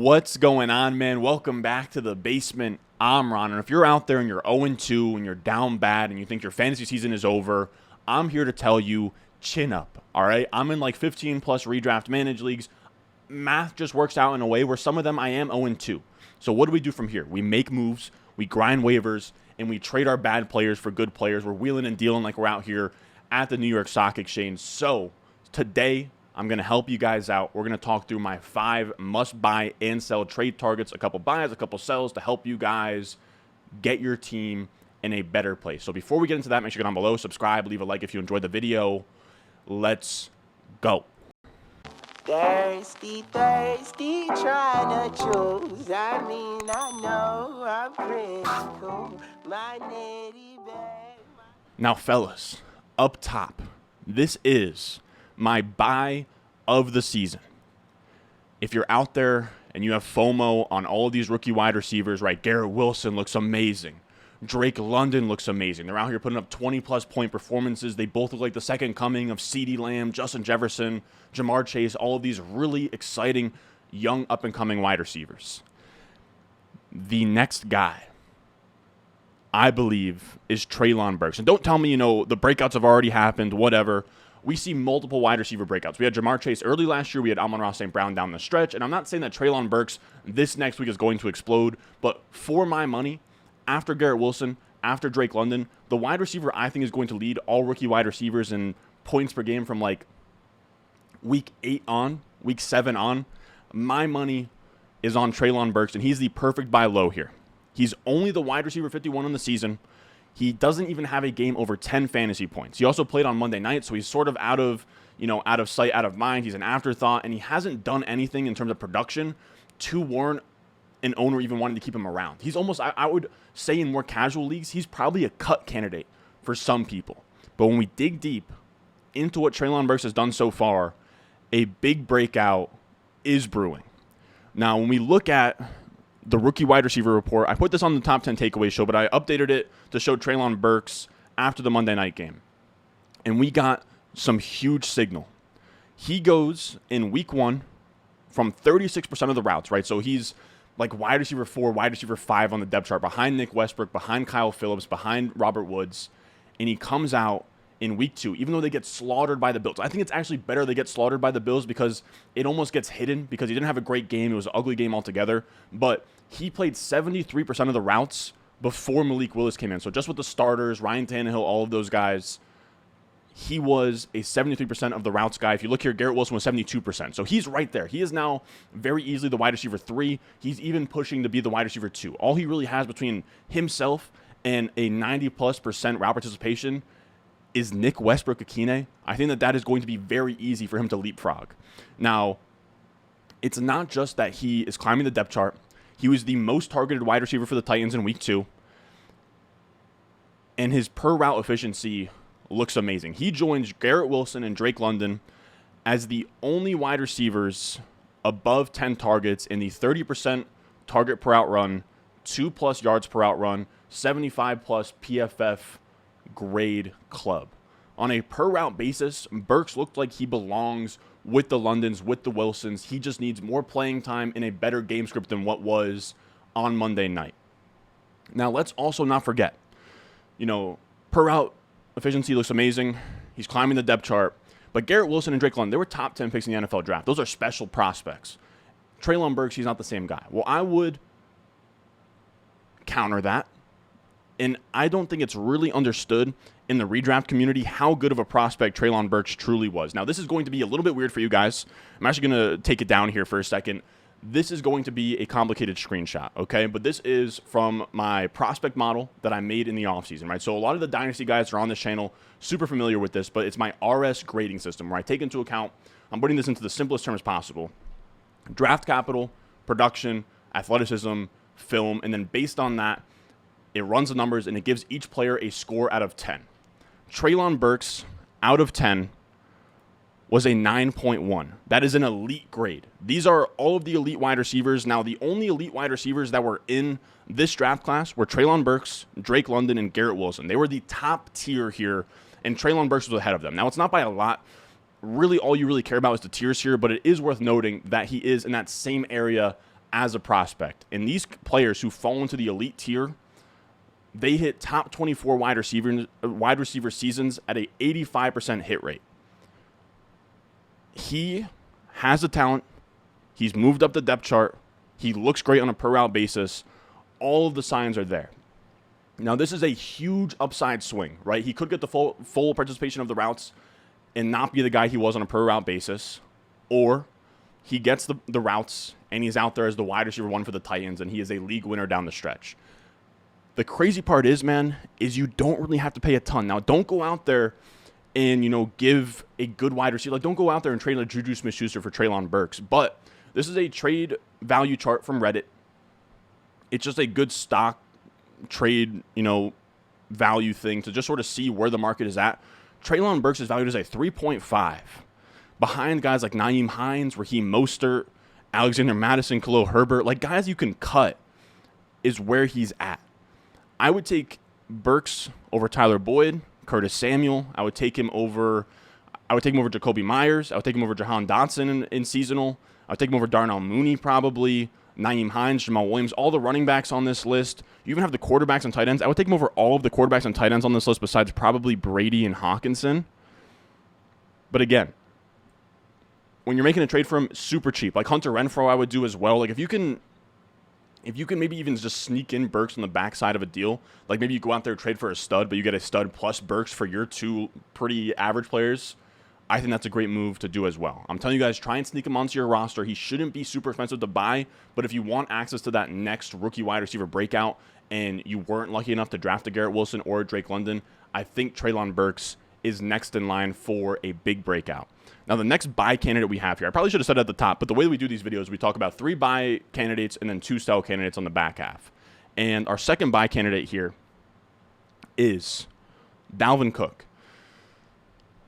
What's going on, man? Welcome back to the basement. I'm Ron, and if you're out there and you're 0-2 and you're down bad and you think your fantasy season is over, I'm here to tell you, chin up, all right? I'm in like 15-plus redraft managed leagues. Math just works out in a way where some of them I am 0-2. So what do we do from here? We make moves, we grind waivers, and we trade our bad players for good players. We're wheeling and dealing like we're out here at the New York Stock Exchange. So today, I'm going to help you guys out. We're going to talk through my 5 must-buy and sell trade targets, a couple buys, a couple sells to help you guys get your team in a better place. So before we get into that, make sure you go down below, subscribe, leave a like if you enjoyed the video. Let's go. Thirsty, trying to choose. I know I'm pretty cool. My nitty bag. Now, fellas, up top, this is my buy of the season. If you're out there and you have FOMO on all of these rookie wide receivers, right? Garrett Wilson looks amazing. Drake London looks amazing. They're out here putting up 20-plus point performances. They both look like the second coming of Ceedee Lamb, Justin Jefferson, Jamar Chase, all of these really exciting young up-and-coming wide receivers. The next guy, I believe, is Treylon Burks. And don't tell me, the breakouts have already happened, whatever. We see multiple wide receiver breakouts. We had Jamar Chase early last year. We had Amon-Ra St. Brown down the stretch. And I'm not saying that Treylon Burks this next week is going to explode. But for my money, after Garrett Wilson, after Drake London, the wide receiver I think is going to lead all rookie wide receivers in points per game from like week 8 on, week 7 on. My money is on Treylon Burks, and he's the perfect buy low here. He's only the wide receiver 51 in the season. He doesn't even have a game over 10 fantasy points. He also played on Monday night, so he's sort of out of sight, out of mind. He's an afterthought, and he hasn't done anything in terms of production to warrant an owner even wanting to keep him around. He's almost, I would say in more casual leagues, he's probably a cut candidate for some people. But when we dig deep into what Treylon Burks has done so far, a big breakout is brewing. Now, when we look at the rookie wide receiver report, I put this on the top 10 takeaways show, but I updated it to show Treylon Burks after the Monday night game. And we got some huge signal. He goes in week 1 from 36% of the routes, right? So he's like wide receiver 4, wide receiver 5 on the depth chart, behind Nick Westbrook, behind Kyle Phillips, behind Robert Woods. And he comes out in week 2, even though they get slaughtered by the Bills. I think it's actually better they get slaughtered by the Bills because it almost gets hidden because he didn't have a great game. It was an ugly game altogether. But he played 73% of the routes before Malik Willis came in. So just with the starters, Ryan Tannehill, all of those guys, he was a 73% of the routes guy. If you look here, Garrett Wilson was 72%. So he's right there. He is now very easily the wide receiver 3. He's even pushing to be the wide receiver 2. All he really has between himself and a 90+% route participation is Nick Westbrook-Akine. I think that is going to be very easy for him to leapfrog. Now, it's not just that he is climbing the depth chart. He was the most targeted wide receiver for the Titans in week 2. And his per route efficiency looks amazing. He joins Garrett Wilson and Drake London as the only wide receivers above 10 targets in the 30% target per out run, 2+ yards per out run, 75+ PFF grade club. On a per route basis, Burks looked like he belongs with the Londons, with the Wilsons. He just needs more playing time in a better game script than what was on Monday night. Now, let's also not forget, per route efficiency looks amazing. He's climbing the depth chart. But Garrett Wilson and Drake London, they were top 10 picks in the NFL draft. Those are special prospects. Treylon Burks, he's not the same guy. Well, I would counter that. And I don't think it's really understood in the redraft community how good of a prospect Treylon Burks truly was. Now, this is going to be a little bit weird for you guys. I'm actually going to take it down here for a second. This is going to be a complicated screenshot, okay? But this is from my prospect model that I made in the offseason, right? So a lot of the Dynasty guys are on this channel, super familiar with this, but it's my RS grading system where I take into account, I'm putting this into the simplest terms possible, draft capital, production, athleticism, film, and then based on that, it runs the numbers, and it gives each player a score out of 10. Treylon Burks, out of 10, was a 9.1. That is an elite grade. These are all of the elite wide receivers. Now, the only elite wide receivers that were in this draft class were Treylon Burks, Drake London, and Garrett Wilson. They were the top tier here, and Treylon Burks was ahead of them. Now, it's not by a lot. Really, all you really care about is the tiers here, but it is worth noting that he is in that same area as a prospect. And these players who fall into the elite tier, they hit top 24 wide receiver seasons at a 85% hit rate. He has the talent. He's moved up the depth chart. He looks great on a per route basis. All of the signs are there. Now, this is a huge upside swing, right? He could get the full participation of the routes and not be the guy he was on a per route basis. Or he gets the routes and he's out there as the wide receiver 1 for the Titans and he is a league winner down the stretch. The crazy part is, man, is you don't really have to pay a ton. Now, don't go out there and, give a good wide receiver. Like, don't go out there and trade like Juju Smith-Schuster for Treylon Burks. But this is a trade value chart from Reddit. It's just a good stock trade, value thing to just sort of see where the market is at. Treylon Burks is valued as a 3.5. Behind guys like Nyheim Hines, Raheem Mostert, Alexander Mattison, Khalil Herbert. Like, guys you can cut is where he's at. I would take Burks over Tyler Boyd, Curtis Samuel. I would take him over Jacoby Myers. I would take him over Jahan Dotson in seasonal. I would take him over Darnell Mooney probably. Nyheim Hines, Jamal Williams, all the running backs on this list. You even have the quarterbacks and tight ends. I would take him over all of the quarterbacks and tight ends on this list besides probably Brady and Hawkinson. But again, when you're making a trade for him, super cheap. Like Hunter Renfrow I would do as well. Like if you can maybe even just sneak in Burks on the backside of a deal, like maybe you go out there and trade for a stud, but you get a stud plus Burks for your 2 pretty average players, I think that's a great move to do as well. I'm telling you guys, try and sneak him onto your roster. He shouldn't be super expensive to buy, but if you want access to that next rookie wide receiver breakout and you weren't lucky enough to draft a Garrett Wilson or a Drake London, I think Treylon Burks is next in line for a big breakout. Now, the next buy candidate we have here, I probably should have said it at the top, but the way we do these videos, we talk about 3 buy candidates and then 2 sell candidates on the back half. And our second buy candidate here is Dalvin Cook.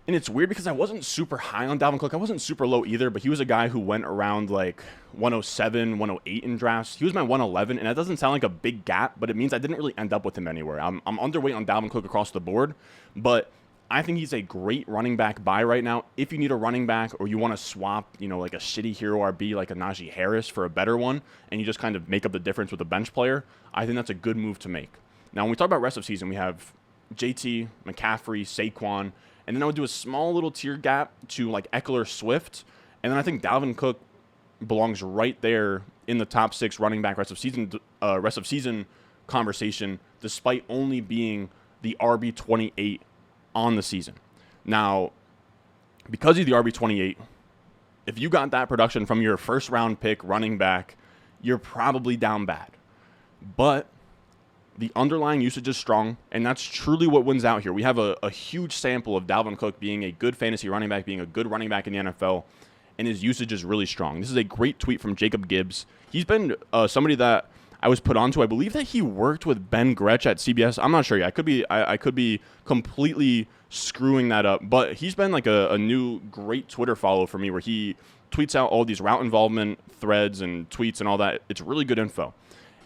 And it's weird because I wasn't super high on Dalvin Cook. I wasn't super low either, but he was a guy who went around like 107, 108 in drafts. He was my 111, and that doesn't sound like a big gap, but it means I didn't really end up with him anywhere. I'm underweight on Dalvin Cook across the board, but I think he's a great running back buy right now. If you need a running back or you want to swap, like a shitty hero RB like a Najee Harris for a better one, and you just kind of make up the difference with a bench player, I think that's a good move to make. Now, when we talk about rest of season, we have JT, McCaffrey, Saquon, and then I would do a small little tier gap to like Eckler, Swift, and then I think Dalvin Cook belongs right there in the top 6 running back rest of season conversation, despite only being the RB 28 on the season. Now, because he's the RB 28, if you got that production from your first round pick running back, you're probably down bad. But the underlying usage is strong, and that's truly what wins out here. We have a huge sample of Dalvin Cook being a good fantasy running back, being a good running back in the NFL, and his usage is really strong. This is a great tweet from Jacob Gibbs. He's been somebody that I was put onto. I believe that he worked with Ben Gretsch at CBS. I'm not sure yet. I could be completely screwing that up, but he's been like a new great Twitter follow for me where he tweets out all these route involvement threads and tweets and all that. It's really good info.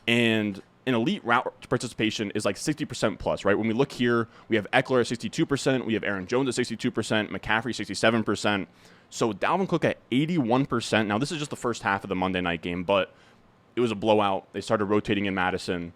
And an elite route participation is like 60% plus, right? When we look here, we have Eckler at 62%, we have Aaron Jones at 62%, McCaffrey 67%. So Dalvin Cook at 81%. Now, this is just the first half of the Monday night game, but it was a blowout. They started rotating in Madison.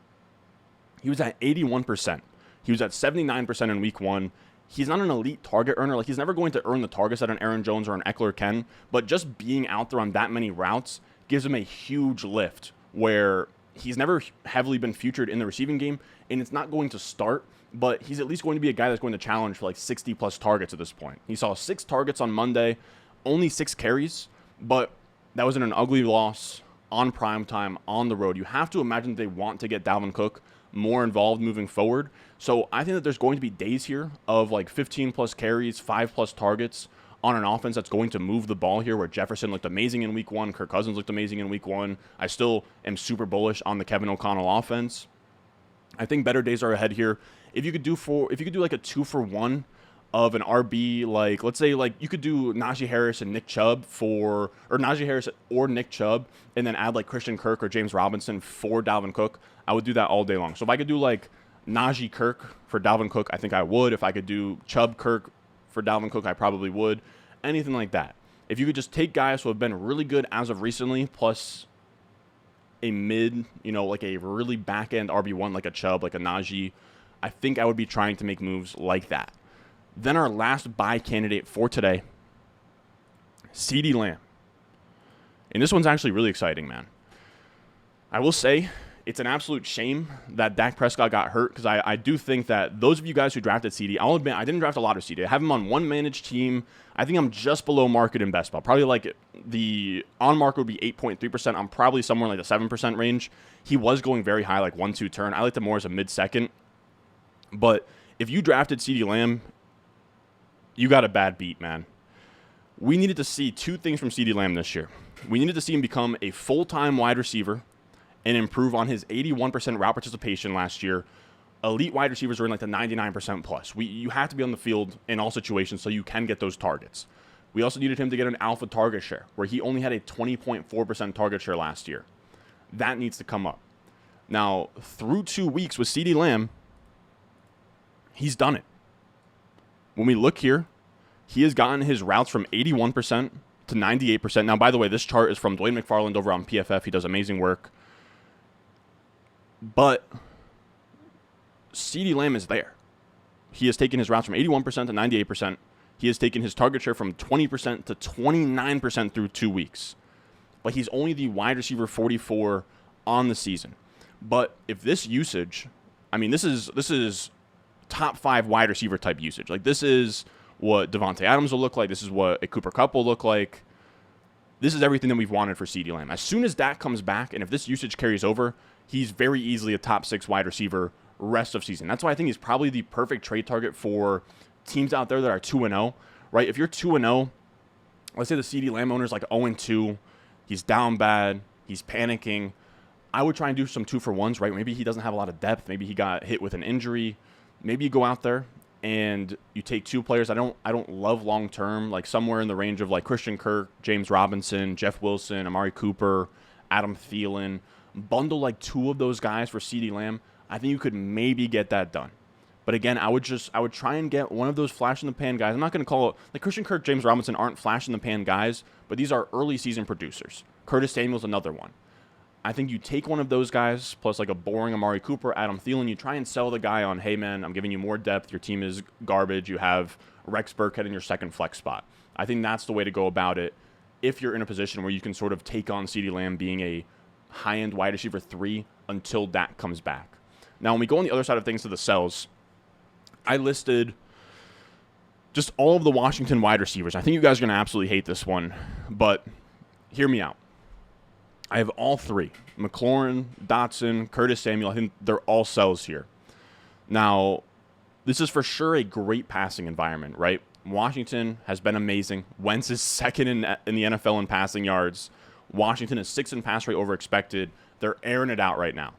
He was at 81%. He was at 79% in week 1. He's not an elite target earner. Like, he's never going to earn the targets that an Aaron Jones or an Eckler can, but just being out there on that many routes gives him a huge lift where he's never heavily been featured in the receiving game, and it's not going to start, but he's at least going to be a guy that's going to challenge for like 60-plus targets at this point. He saw 6 targets on Monday, only 6 carries, but that was in an ugly loss on primetime, on the road. You have to imagine they want to get Dalvin Cook more involved moving forward. So I think that there's going to be days here of like 15-plus carries, 5-plus targets on an offense that's going to move the ball here, where Jefferson looked amazing in week 1. Kirk Cousins looked amazing in week 1. I still am super bullish on the Kevin O'Connell offense. I think better days are ahead here. If you could do like a 2-for-1 of an RB, like let's say like you could do Najee Harris and Nick Chubb or Najee Harris or Nick Chubb, and then add like Christian Kirk or James Robinson for Dalvin Cook, I would do that all day long. So if I could do like Najee Kirk for Dalvin Cook, I think I would. If I could do Chubb Kirk for Dalvin Cook, I probably would. Anything like that. If you could just take guys who have been really good as of recently, plus a mid, like a really back-end RB1, like a Chubb, like a Najee, I think I would be trying to make moves like that. Then our last buy candidate for today, Ceedee Lamb. And this one's actually really exciting, man. I will say it's an absolute shame that Dak Prescott got hurt, because I do think that those of you guys who drafted Ceedee, I'll admit I didn't draft a lot of Ceedee. I have him on one managed team. I think I'm just below market in best ball. Probably like the on market would be 8.3%. I'm probably somewhere in like the 7% range. He was going very high, like 1-2 turn. I liked him more as a mid-second. But if you drafted Ceedee Lamb, you got a bad beat, man. We needed to see two things from Ceedee Lamb this year. We needed to see him become a full-time wide receiver and improve on his 81% route participation last year. Elite wide receivers are in like the 99% plus. You have to be on the field in all situations so you can get those targets. We also needed him to get an alpha target share, where he only had a 20.4% target share last year. That needs to come up. Now, through 2 weeks with Ceedee Lamb, he's done it. When we look here, he has gotten his routes from 81% to 98%. Now, by the way, this chart is from Dwayne McFarland over on PFF. He does amazing work. But Ceedee Lamb is there. He has taken his routes from 81% to 98%. He has taken his target share from 20% to 29% through 2 weeks. But he's only the wide receiver 44 on the season. But if this usage, I mean, this is top 5 wide receiver type usage. Like, this is what Devontae Adams will look like. This is what a Cooper Kupp will look like. This is everything that we've wanted for Ceedee Lamb. As soon as Dak comes back, and if this usage carries over, he's very easily a top 6 wide receiver rest of season. That's why I think he's probably the perfect trade target for teams out there that are 2-0, right? If you're 2-0, let's say the Ceedee Lamb owner's like 0-2, he's down bad, he's panicking, I would try and do some 2-for-1s, right? Maybe he doesn't have a lot of depth. Maybe he got hit with an injury. Maybe you go out there and you take 2 players I don't love long term, like somewhere in the range of like Christian Kirk, James Robinson, Jeff Wilson, Amari Cooper, Adam Thielen. Bundle like 2 of those guys for Ceedee Lamb. I think you could maybe get that done. But again, I would try and get one of those flash in the pan guys. I'm not going to call it like Christian Kirk, James Robinson aren't flash in the pan guys, but these are early season producers. Curtis Samuel's another one. I think you take one of those guys, plus like a boring Amari Cooper, Adam Thielen, you try and sell the guy on, hey man, I'm giving you more depth, your team is garbage, you have Rex Burkhead in your second flex spot. I think that's the way to go about it if you're in a position where you can sort of take on Ceedee Lamb being a high-end wide receiver 3 until Dak comes back. Now, when we go on the other side of things to the sells, I listed just all of the Washington wide receivers. I think you guys are going to absolutely hate this one, but hear me out. I have all 3. McLaurin, Dotson, Curtis Samuel. I think they're all sells here. Now, this is for sure a great passing environment, right? Washington has been amazing. Wentz is second in the NFL in passing yards. Washington is 6th in pass rate over expected. They're airing it out right now.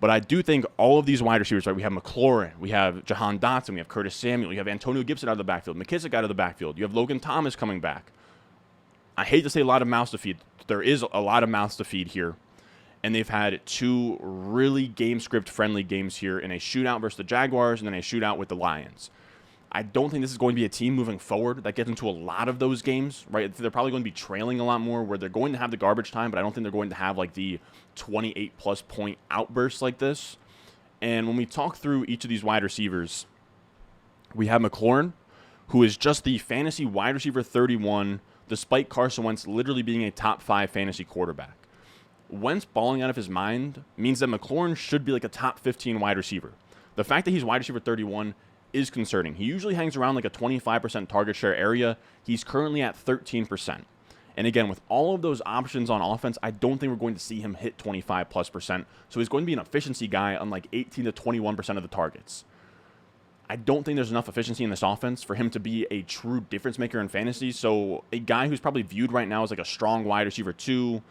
But I do think all of these wide receivers, right? We have McLaurin, we have Jahan Dotson, we have Curtis Samuel, we have Antonio Gibson out of the backfield, McKissick out of the backfield, you have Logan Thomas coming back. I hate to say a lot of mouths to feed. There is a lot of mouths to feed here. And they've had 2 really game script friendly games here in a shootout versus the Jaguars and then a shootout with the Lions. I don't think this is going to be a team moving forward that gets into a lot of those games, right? They're probably going to be trailing a lot more where they're going to have the garbage time, but I don't think they're going to have like the 28-plus point outbursts like this. And when we talk through each of these wide receivers, we have McLaurin, who is just the fantasy wide receiver 31, despite Carson Wentz literally being a top 5 fantasy quarterback. Wentz balling out of his mind means that McLaurin should be like a top 15 wide receiver. The fact that he's wide receiver 31 is concerning. He usually hangs around like a 25% target share area. He's currently at 13%. And again, with all of those options on offense, I don't think we're going to see him hit 25+%. So he's going to be an efficiency guy on like 18 to 21% of the targets. I don't think there's enough efficiency in this offense for him to be a true difference maker in fantasy. So a guy who's probably viewed right now as like a strong wide receiver 2,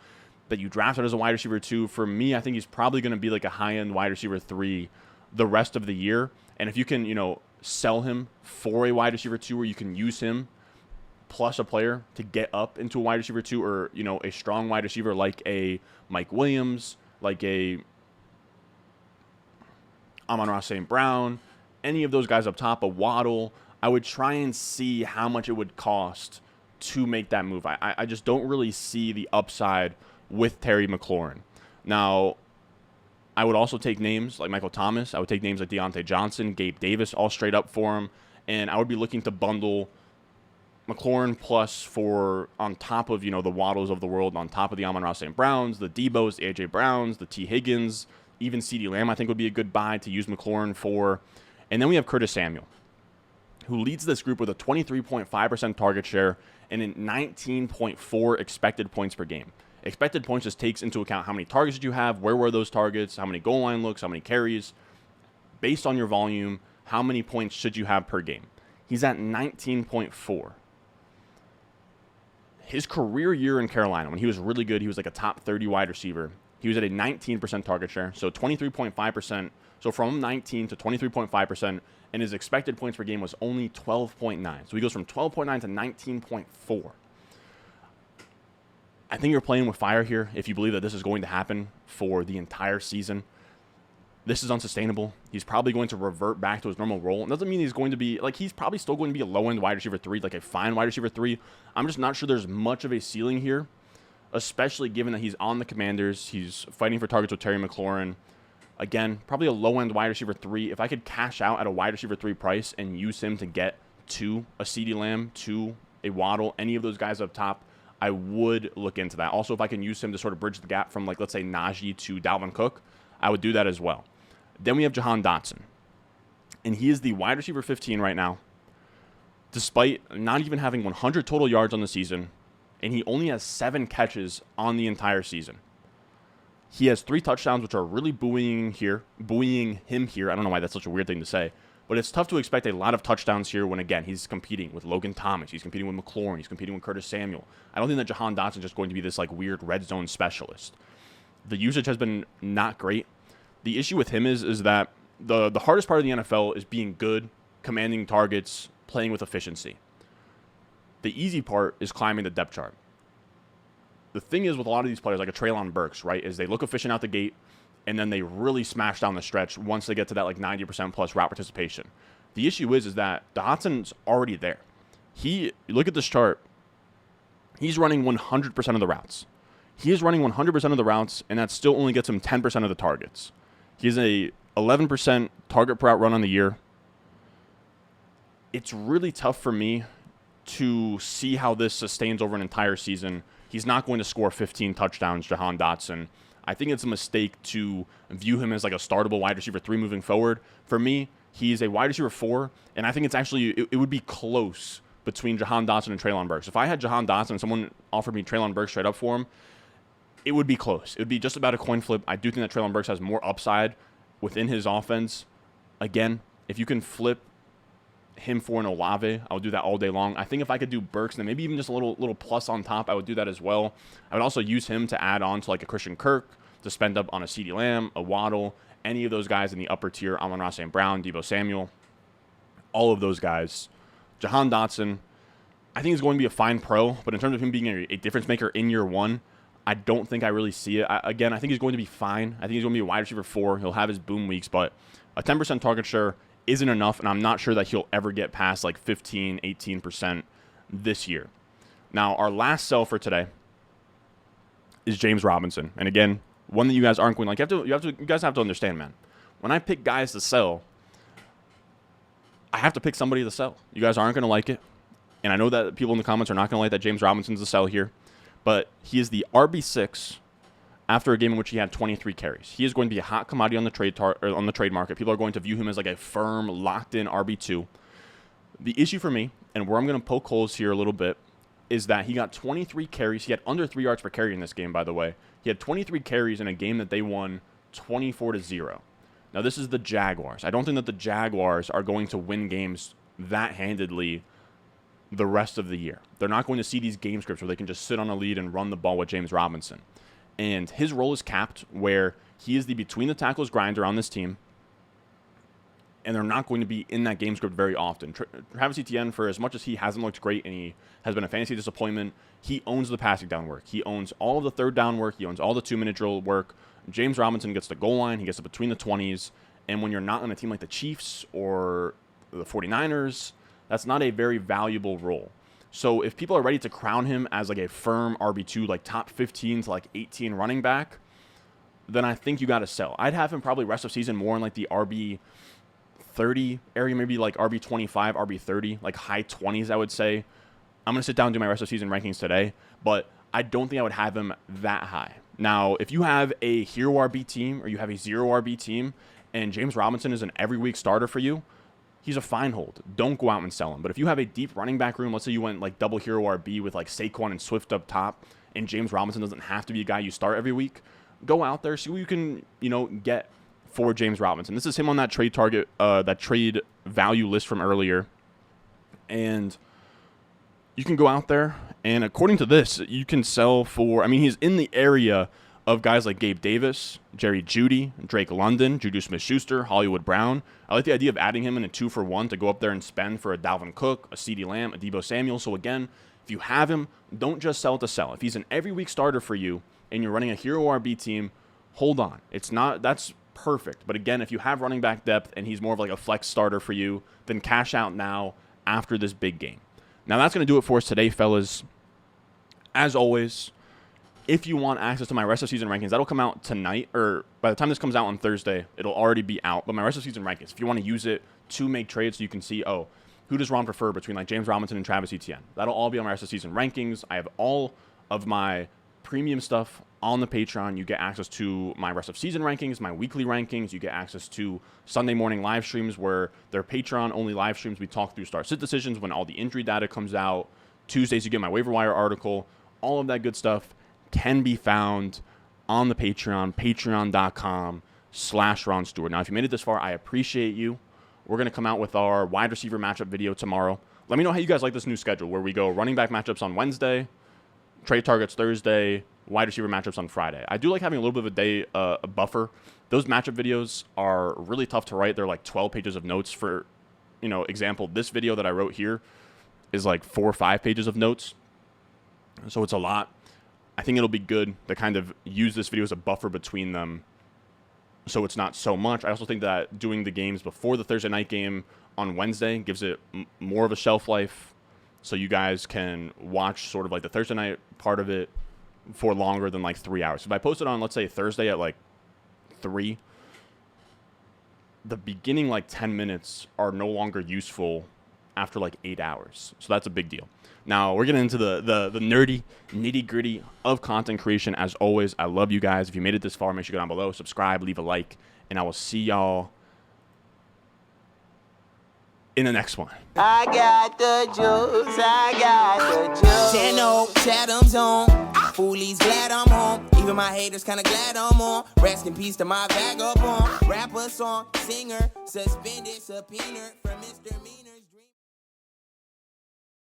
that you drafted as a wide receiver 2, for me, I think he's probably going to be like a high-end wide receiver 3 the rest of the year. And if you can, sell him for a wide receiver 2, where you can use him plus a player to get up into a wide receiver 2, or, a strong wide receiver like a Mike Williams, like a Amon-Ra St. Brown, any of those guys up top, a Waddle, I would try and see how much it would cost to make that move. I just don't really see the upside with Terry McLaurin. Now, I would also take names like Michael Thomas. I would take names like Deontay Johnson, Gabe Davis, all straight up for him. And I would be looking to bundle McLaurin plus for on top of, the Waddles of the world, on top of the Amon-Ra St. Browns, the Debos, the A.J. Browns, the T. Higgins, even Ceedee Lamb I think would be a good buy to use McLaurin for. And then we have Curtis Samuel, who leads this group with a 23.5% target share and a 19.4 expected points per game. Expected points just takes into account how many targets did you have, where were those targets, how many goal line looks, how many carries. Based on your volume, how many points should you have per game? He's at 19.4. His career year in Carolina, when he was really good, he was like a top 30 wide receiver. He was at a 19% target share, so 23.5%. So from 19 to 23.5%, and his expected points per game was only 12.9. So he goes from 12.9 to 19.4. I think you're playing with fire here if you believe that this is going to happen for the entire season. This is unsustainable. He's probably going to revert back to his normal role. It doesn't mean he's going to be, he's probably still going to be a low-end wide receiver 3, like a fine wide receiver 3. I'm just not sure there's much of a ceiling here, especially given that he's on the Commanders. He's fighting for targets with Terry McLaurin. Again, probably a low-end wide receiver 3. If I could cash out at a wide receiver 3 price and use him to get to a Ceedee Lamb, to a Waddle, any of those guys up top, I would look into that. Also, if I can use him to sort of bridge the gap from, let's say, Najee to Dalvin Cook, I would do that as well. Then we have Jahan Dotson, and he is the wide receiver 15 right now, despite not even having 100 total yards on the season, and he only has 7 catches on the entire season. He has 3 touchdowns, which are really buoying him here. I don't know why that's such a weird thing to say, but it's tough to expect a lot of touchdowns here when, again, he's competing with Logan Thomas, he's competing with McLaurin, he's competing with Curtis Samuel. I don't think that Jahan Dotson is just going to be this weird red zone specialist. The usage has been not great. The issue with him is that the hardest part of the NFL is being good, commanding targets, playing with efficiency. The easy part is climbing the depth chart. The thing is with a lot of these players, like a Treylon Burks, right, is they look efficient out the gate, and then they really smash down the stretch once they get to that 90% plus route participation. The issue is that Dotson's already there. You look at this chart, he's running 100% of the routes. He is running 100% of the routes, and that still only gets him 10% of the targets. He has a 11% target per route run on the year. It's really tough for me to see how this sustains over an entire season. He's not going to score 15 touchdowns, Jahan Dotson. I think it's a mistake to view him as a startable wide receiver 3 moving forward. For me, he's a wide receiver 4, and I think it's actually, it would be close between Jahan Dotson and Treylon Burks. If I had Jahan Dotson and someone offered me Treylon Burks straight up for him, it would be close. It would be just about a coin flip. I do think that Treylon Burks has more upside within his offense. Again, if you can flip him for an Olave, I would do that all day long. I think if I could do Burks and then maybe even just a little plus on top, I would do that as well. I would also use him to add on to a Christian Kirk, to spend up on a Ceedee Lamb, a Waddle, any of those guys in the upper tier, Amon-Ra St. Brown, Deebo Samuel, all of those guys. Jahan Dotson, I think he's going to be a fine pro, but in terms of him being a difference maker in year 1, I don't think I really see it. I think he's going to be fine. I think he's going to be a wide receiver 4. He'll have his boom weeks, but a 10% target share isn't enough, and I'm not sure that he'll ever get past 15, 18% this year. Now, our last sell for today is James Robinson. And again, one that you guys aren't going you guys have to understand, man. When I pick guys to sell, I have to pick somebody to sell. You guys aren't going to like it. And I know that people in the comments are not going to like that James Robinson's a sell here. But he is the RB6 after a game in which he had 23 carries. He is going to be a hot commodity on the trade market. People are going to view him as a firm, locked-in RB2. The issue for me, and where I'm going to poke holes here a little bit, is that he got 23 carries. He had under 3 yards per carry in this game, by the way. He had 23 carries in a game that they won 24-0. Now, this is the Jaguars. I don't think that the Jaguars are going to win games that handedly the rest of the year. They're not going to see these game scripts where they can just sit on a lead and run the ball with James Robinson. And his role is capped where he is the between the tackles grinder on this team, and they're not going to be in that game script very often. Travis Etienne, for as much as he hasn't looked great and he has been a fantasy disappointment, he owns the passing down work. He owns all of the third down work. He owns all the 2-minute drill work. James Robinson gets the goal line. He gets it between the 20s. And when you're not on a team like the Chiefs or the 49ers, that's not a very valuable role. So if people are ready to crown him as a firm RB2, top 15 to 18 running back, then I think you got to sell. I'd have him probably rest of season more in like the RB 30 area, maybe like RB 25, RB 30, like high 20s, I would say. I'm going to sit down and do my rest of season rankings today, but I don't think I would have him that high. Now, if you have a hero RB team or you have a 0 RB team and James Robinson is an every week starter for you, he's a fine hold. Don't go out and sell him. But if you have a deep running back room, let's say you went like double hero RB with like Saquon and Swift up top, and James Robinson doesn't have to be a guy you start every week, go out there, see what you can, get for James Robinson. This is him on that trade target, that trade value list from earlier. And you can go out there, and according to this, you can sell for, he's in the area of guys like Gabe Davis, Jerry Jeudy, Drake London, Juju Smith-Schuster, Hollywood Brown. I like the idea of adding him in a 2-for-1 to go up there and spend for a Dalvin Cook, a Ceedee Lamb, a Deebo Samuel. So again, if you have him, don't just sell to sell. If he's an every week starter for you and you're running a hero RB team, hold on. That's perfect. But again, if you have running back depth and he's more of like a flex starter for you, then cash out now after this big game. Now that's going to do it for us today, fellas. As always, if you want access to my rest of season rankings, that'll come out tonight, or by the time this comes out on Thursday, it'll already be out. But my rest of season rankings, if you want to use it to make trades so you can see, who does Ron prefer between like James Robinson and Travis Etienne? That'll all be on my rest of season rankings. I have all of my premium stuff on the Patreon. You get access to my rest of season rankings, my weekly rankings. You get access to Sunday morning live streams where they're Patreon-only live streams. We talk through start-sit decisions when all the injury data comes out. Tuesdays, you get my waiver wire article. All of that good stuff can be found on the Patreon, patreon.com/Ron Stewart. Now, if you made it this far, I appreciate you. We're going to come out with our wide receiver matchup video tomorrow. Let me know how you guys like this new schedule where we go running back matchups on Wednesday, trade targets Thursday, wide receiver matchups on Friday. I do like having a little bit of a day a buffer. Those matchup videos are really tough to write. They're like 12 pages of notes for, example, this video that I wrote here is like 4 or 5 pages of notes. So it's a lot. I think it'll be good to kind of use this video as a buffer between them so it's not so much. I also think that doing the games before the Thursday night game on Wednesday gives it more of a shelf life so you guys can watch sort of like the Thursday night part of it for longer than like 3 hours. If I post it on, let's say, Thursday at like 3, the beginning like 10 minutes are no longer useful after like 8 hours. So that's a big deal. Now, we're getting into the nerdy, nitty-gritty of content creation. As always, I love you guys. If you made it this far, make sure you go down below, subscribe, leave a like, and I will see y'all in the next one. I got the juice, I got the juice. Channel, Chatham's on. Foolies glad I'm home. Even my haters kinda glad I'm on. Rest in peace to my vagabond. Rapper song, singer, suspended, subpoena from misdemeanor.